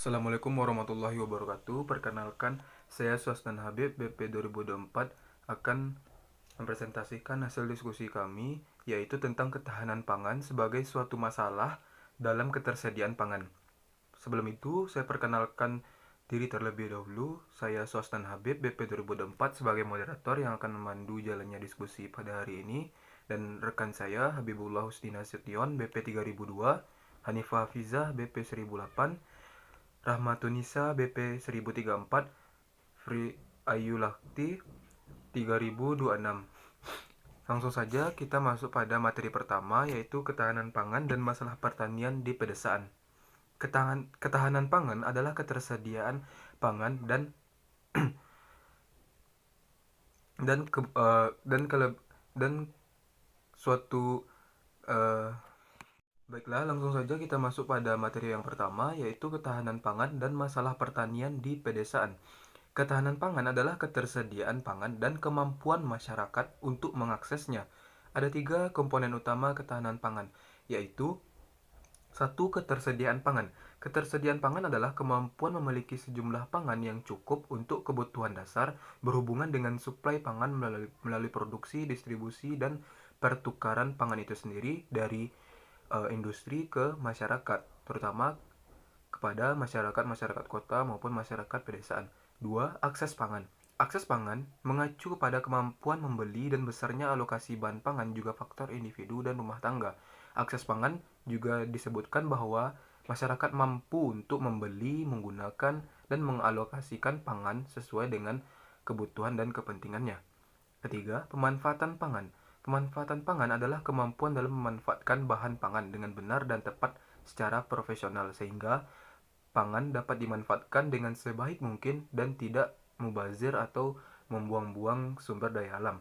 Assalamualaikum warahmatullahi wabarakatuh. Perkenalkan, saya Swastan Habib, BP 2024 akan mempresentasikan hasil diskusi kami, yaitu tentang ketahanan pangan sebagai suatu masalah dalam ketersediaan pangan. Sebelum itu, saya perkenalkan diri terlebih dahulu. Saya Swastan Habib, BP 2024 sebagai moderator yang akan memandu jalannya diskusi pada hari ini. Dan rekan saya, Habibullah Husni Nasution, BP 3002, Hanifah Hafizah, BP 1008, Rahmatunisa BP 1034, Fri Ayu Lakti 3026. Langsung saja kita masuk pada materi pertama, yaitu ketahanan pangan dan masalah pertanian di pedesaan. Ketahanan pangan adalah ketersediaan pangan dan ke, dan kele, dan suatu Baiklah, langsung saja kita masuk pada materi yang pertama, yaitu ketahanan pangan dan masalah pertanian di pedesaan. Ketahanan pangan adalah ketersediaan pangan dan kemampuan masyarakat untuk mengaksesnya. Ada 3 komponen utama ketahanan pangan, yaitu 1. Ketersediaan pangan. Ketersediaan pangan adalah kemampuan memiliki sejumlah pangan yang cukup untuk kebutuhan dasar berhubungan dengan suplai pangan melalui produksi, distribusi, dan pertukaran pangan itu sendiri dari industri ke masyarakat, terutama kepada masyarakat kota maupun masyarakat pedesaan. 2. Akses pangan. Akses pangan mengacu pada kemampuan membeli dan besarnya alokasi bahan pangan juga faktor individu dan rumah tangga. Akses pangan juga disebutkan bahwa masyarakat mampu untuk membeli, menggunakan, dan mengalokasikan pangan sesuai dengan kebutuhan dan kepentingannya. Ketiga, pemanfaatan pangan. Pemanfaatan pangan adalah kemampuan dalam memanfaatkan bahan pangan dengan benar dan tepat secara profesional sehingga pangan dapat dimanfaatkan dengan sebaik mungkin dan tidak mubazir atau membuang-buang sumber daya alam.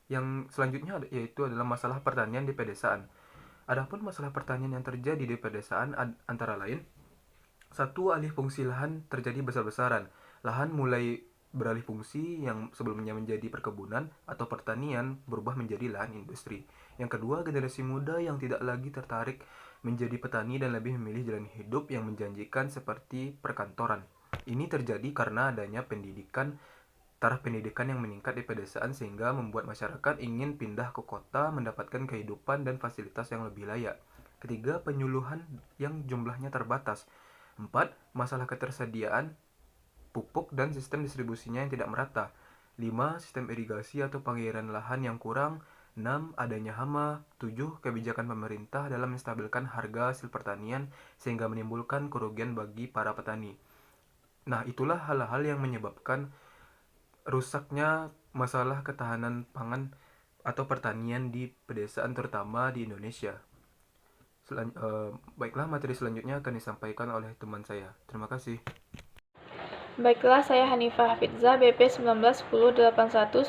Yang selanjutnya yaitu adalah masalah pertanian di pedesaan. Adapun masalah pertanian yang terjadi di pedesaan antara lain: 1. Alih fungsi lahan terjadi besar-besaran. Lahan mulai beralih fungsi yang sebelumnya menjadi perkebunan atau pertanian berubah menjadi lahan industri. Yang kedua, generasi muda yang tidak lagi tertarik menjadi petani dan lebih memilih jalan hidup yang menjanjikan seperti perkantoran. Ini terjadi karena adanya taraf pendidikan yang meningkat di pedesaan sehingga membuat masyarakat ingin pindah ke kota mendapatkan kehidupan dan fasilitas yang lebih layak. Ketiga, penyuluhan yang jumlahnya terbatas. 4. Masalah ketersediaan pupuk dan sistem distribusinya yang tidak merata. 5. Sistem irigasi atau pengairan lahan yang kurang. 6. Adanya hama. 7. Kebijakan pemerintah dalam menstabilkan harga hasil pertanian sehingga menimbulkan kerugian bagi para petani. Nah, itulah hal-hal yang menyebabkan rusaknya masalah ketahanan pangan atau pertanian di pedesaan terutama di Indonesia. Baiklah, materi selanjutnya akan disampaikan oleh teman saya. Terima kasih. Baiklah, saya Hanifah Hafizah, BP 1910811008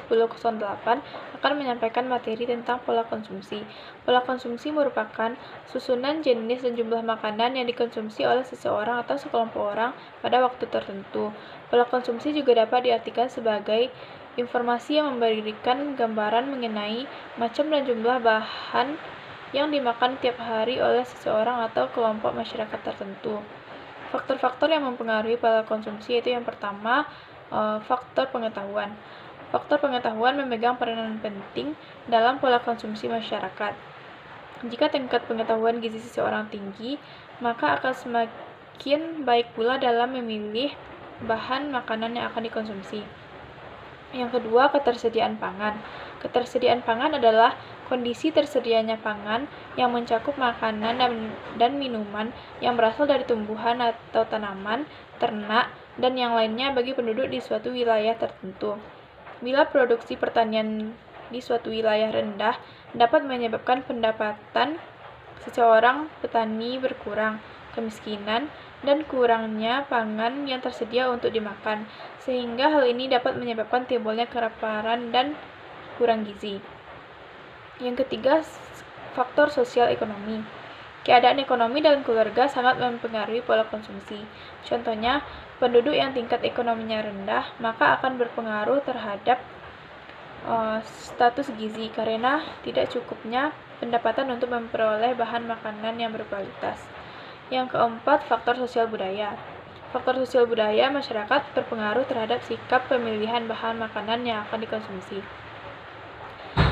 akan menyampaikan materi tentang pola konsumsi. Pola konsumsi merupakan susunan jenis dan jumlah makanan yang dikonsumsi oleh seseorang atau sekelompok orang pada waktu tertentu. Pola konsumsi juga dapat diartikan sebagai informasi yang memberikan gambaran mengenai macam dan jumlah bahan yang dimakan tiap hari oleh seseorang atau kelompok masyarakat tertentu. Faktor-faktor yang mempengaruhi pola konsumsi yaitu yang pertama, faktor pengetahuan. Faktor pengetahuan memegang peranan penting dalam pola konsumsi masyarakat. Jika tingkat pengetahuan gizi seseorang tinggi, maka akan semakin baik pula dalam memilih bahan makanan yang akan dikonsumsi. Yang kedua, ketersediaan pangan. Ketersediaan pangan adalah kondisi tersedianya pangan yang mencakup makanan dan minuman yang berasal dari tumbuhan atau tanaman, ternak, dan yang lainnya bagi penduduk di suatu wilayah tertentu. Bila produksi pertanian di suatu wilayah rendah dapat menyebabkan pendapatan seseorang petani berkurang, kemiskinan, dan kurangnya pangan yang tersedia untuk dimakan, sehingga hal ini dapat menyebabkan timbulnya kelaparan dan kurang gizi. Yang ketiga, faktor sosial ekonomi. Keadaan ekonomi dalam keluarga sangat mempengaruhi pola konsumsi. Contohnya, penduduk yang tingkat ekonominya rendah maka akan berpengaruh terhadap status gizi karena tidak cukupnya pendapatan untuk memperoleh bahan makanan yang berkualitas. Yang keempat, faktor sosial budaya. Faktor sosial budaya masyarakat berpengaruh terhadap sikap pemilihan bahan makanan yang akan dikonsumsi.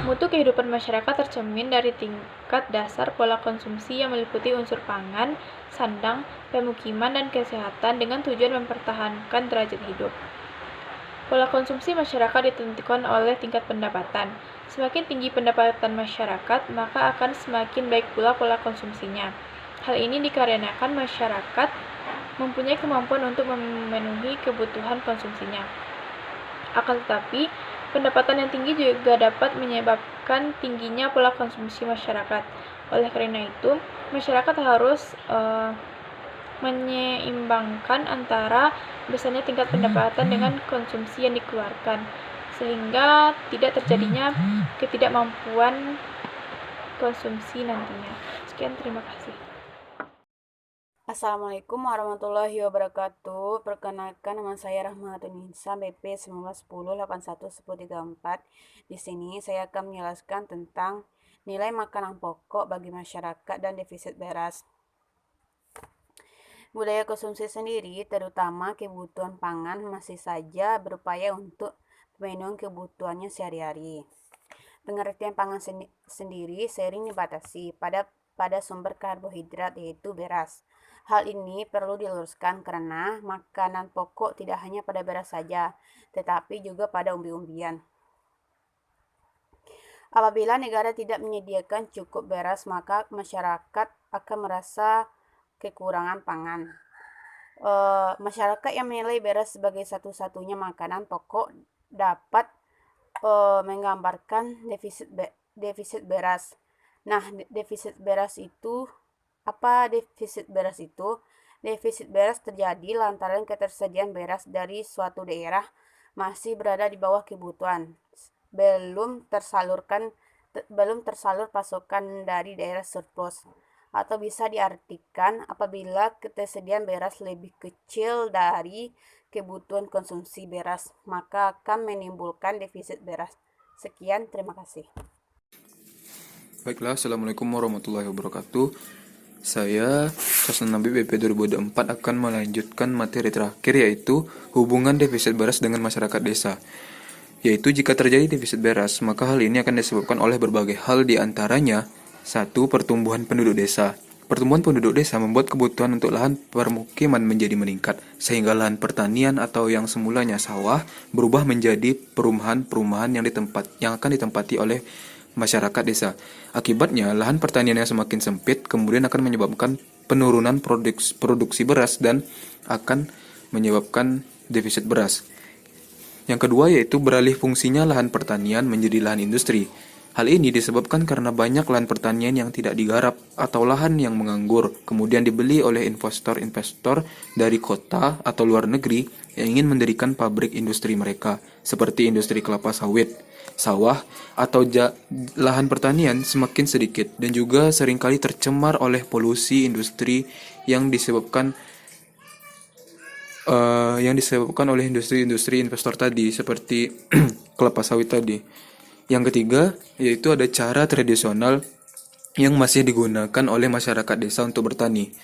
Mutu kehidupan masyarakat tercermin dari tingkat dasar pola konsumsi yang meliputi unsur pangan, sandang, pemukiman, dan kesehatan dengan tujuan mempertahankan derajat hidup. Pola konsumsi masyarakat ditentukan oleh tingkat pendapatan. Semakin tinggi pendapatan masyarakat, maka akan semakin baik pula pola konsumsinya. Hal ini dikarenakan masyarakat mempunyai kemampuan untuk memenuhi kebutuhan konsumsinya. Akan tetapi, pendapatan yang tinggi juga dapat menyebabkan tingginya pola konsumsi masyarakat. Oleh karena itu, masyarakat harus menyeimbangkan antara besarnya tingkat pendapatan dengan konsumsi yang dikeluarkan, sehingga tidak terjadinya ketidakmampuan konsumsi nantinya. Sekian, terima kasih. Assalamualaikum warahmatullahi wabarakatuh. Perkenalkan, nama saya Rahmatun Nisa, BP 1910811034. Di sini saya akan menjelaskan tentang nilai makanan pokok bagi masyarakat dan defisit beras. Budaya konsumsi sendiri, terutama kebutuhan pangan, masih saja berupaya untuk memenuhi kebutuhannya sehari-hari. Pengertian pangan sendiri sering dibatasi pada sumber karbohidrat, yaitu beras. Hal ini perlu diluruskan karena makanan pokok tidak hanya pada beras saja, tetapi juga pada umbi-umbian. Apabila negara tidak menyediakan cukup beras, maka masyarakat akan merasa kekurangan pangan. Masyarakat yang menilai beras sebagai satu-satunya makanan pokok dapat menggambarkan defisit beras. Nah, defisit beras itu apa? Defisit beras itu, defisit beras terjadi lantaran ketersediaan beras dari suatu daerah masih berada di bawah kebutuhan, belum tersalur pasokan dari daerah surplus, atau bisa diartikan apabila ketersediaan beras lebih kecil dari kebutuhan konsumsi beras, maka akan menimbulkan defisit beras. Sekian, terima kasih. Baiklah, Assalamualaikum warahmatullahi wabarakatuh. Saya, Sosnan Nabi BP 2024 akan melanjutkan materi terakhir, yaitu hubungan defisit beras dengan masyarakat desa. Yaitu jika terjadi defisit beras, maka hal ini akan disebabkan oleh berbagai hal, di antaranya: 1. Pertumbuhan penduduk desa. Pertumbuhan penduduk desa membuat kebutuhan untuk lahan permukiman menjadi meningkat, sehingga lahan pertanian atau yang semulanya sawah berubah menjadi perumahan-perumahan yang akan ditempati oleh masyarakat desa. Akibatnya, lahan pertanian yang semakin sempit kemudian akan menyebabkan penurunan produksi beras dan akan menyebabkan defisit beras. Yang kedua yaitu beralih fungsinya lahan pertanian menjadi lahan industri. Hal ini disebabkan karena banyak lahan pertanian yang tidak digarap atau lahan yang menganggur, kemudian dibeli oleh investor-investor dari kota atau luar negeri yang ingin mendirikan pabrik industri mereka, seperti industri kelapa sawit. Sawah atau lahan pertanian semakin sedikit dan juga seringkali tercemar oleh polusi industri yang disebabkan oleh industri-industri investor tadi, seperti kelapa sawit tadi. Yang ketiga yaitu ada cara tradisional yang masih digunakan oleh masyarakat desa untuk bertani.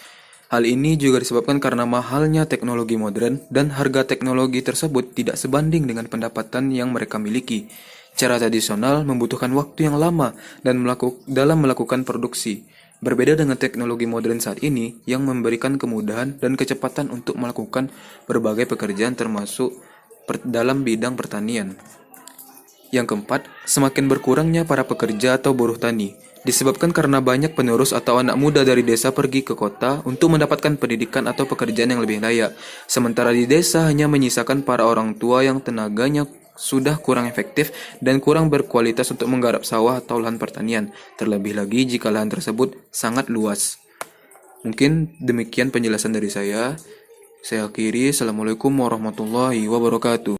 Hal ini juga disebabkan karena mahalnya teknologi modern dan harga teknologi tersebut tidak sebanding dengan pendapatan yang mereka miliki. Cara tradisional membutuhkan waktu yang lama dalam melakukan produksi. Berbeda dengan teknologi modern saat ini yang memberikan kemudahan dan kecepatan untuk melakukan berbagai pekerjaan termasuk dalam bidang pertanian. Yang keempat, semakin berkurangnya para pekerja atau buruh tani, disebabkan karena banyak penerus atau anak muda dari desa pergi ke kota untuk mendapatkan pendidikan atau pekerjaan yang lebih layak. Sementara di desa hanya menyisakan para orang tua yang tenaganya sudah kurang efektif dan kurang berkualitas untuk menggarap sawah atau lahan pertanian, terlebih lagi jika lahan tersebut sangat luas. Mungkin demikian penjelasan dari saya. Saya akhiri. Assalamualaikum warahmatullahi wabarakatuh.